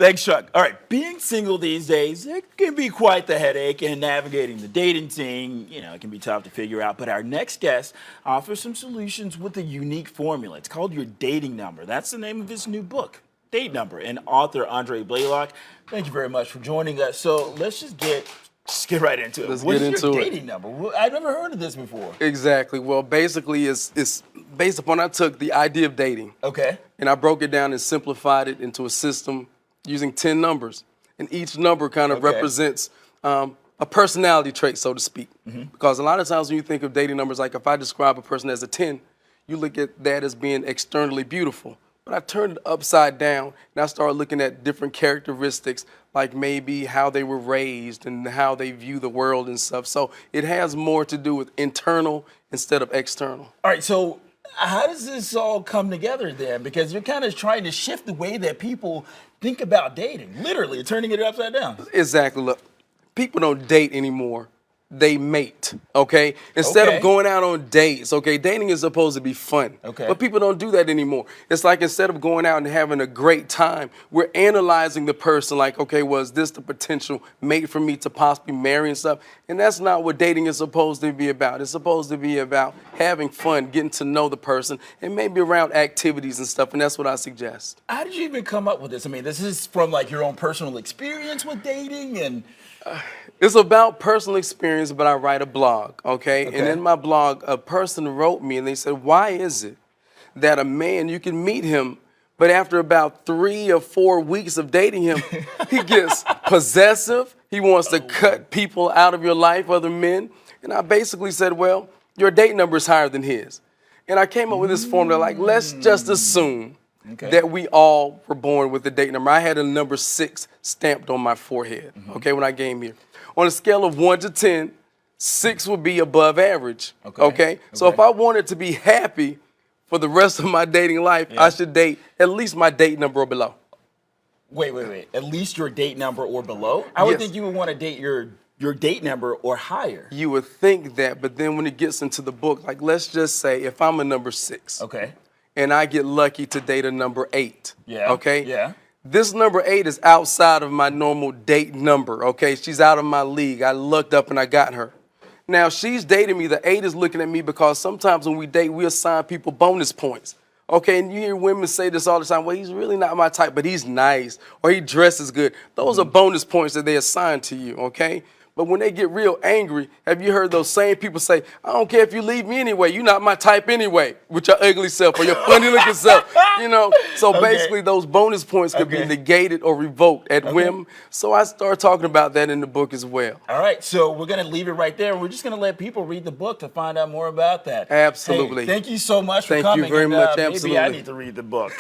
Thanks, Chuck. All right, being single these days, it can be quite the headache, and navigating the dating scene, it can be tough to figure out. But our next guest offers some solutions with a unique formula. It's called Your Dating Number. That's the name of his new book, Date Number, and author Blaylock. Thank you very much for joining us. So let's just get right into it. Let's What get is into your it. dating number? I've never heard of this before. Exactly. Well, basically, it's based upon I took the idea of dating Okay. and I broke it down and simplified it into a system using 10 numbers. And each number kind of Okay. represents a personality trait, so to speak. Because a lot of times when you think of dating numbers, like if I describe a person as a 10, you look at that as being externally beautiful. But I turned it upside down and I started looking at different characteristics, like maybe how they were raised and how they view the world and stuff. So it has more to do with internal instead of external. All right, so how does this all come together then? Because you're kind of trying to shift the way that people think about dating, literally turning it upside down. Exactly. Look, people don't date anymore. They mate, okay? Instead Okay. of going out on dates, okay? Dating is supposed to be fun. Okay. But people don't do that anymore. It's like instead of going out and having a great time, we're analyzing the person like, okay, was this the potential mate for me to possibly marry and stuff? And that's not what dating is supposed to be about. It's supposed to be about having fun, getting to know the person, and maybe around activities and stuff, and that's what I suggest. How did you even come up with this? I mean, this is from like your own personal experience with dating and It's about personal experience, but I write a blog, okay? And Okay. in my blog, a person wrote me and they said, why is it that a man, you can meet him, but after about 3 or 4 weeks of dating him, he gets possessive, he wants to cut people out of your life, other men. And I basically said, well, your date number is higher than his. And I came up with this formula, like, let's just assume Okay. that we all were born with a date number. I had a number 6 stamped on my forehead, okay, when I came here. On a scale of 1 to 10, 6 would be above average, okay? So if I wanted to be happy for the rest of my dating life, I should date at least my date number or below. wait. At least your date number or below? I would Yes. think you would want to date your date number or higher. You would think that, but then when it gets into the book, like let's just say if I'm a number 6, Okay. and I get lucky to date a number 8, Yeah. okay? Yeah. This number 8 is outside of my normal date number, okay? She's out of my league. I looked up and I got her. Now, she's dating me. The 8 is looking at me because sometimes when we date, we assign people bonus points, okay? And you hear women say this all the time, well, he's really not my type, but he's nice, or he dresses good. Those are bonus points that they assign to you, okay? But when they get real angry, have you heard those same people say, I don't care if you leave me anyway, you're not my type anyway, with your ugly self or your funny looking self, you know? So basically those bonus points could be negated or revoked at whim. So I start talking about that in the book as well. All right, so we're going to leave it right there. We're just going to let people read the book to find out more about that. Absolutely. Hey, thank you so much for Thank you coming. very and, much, Maybe I absolutely. need to read the book.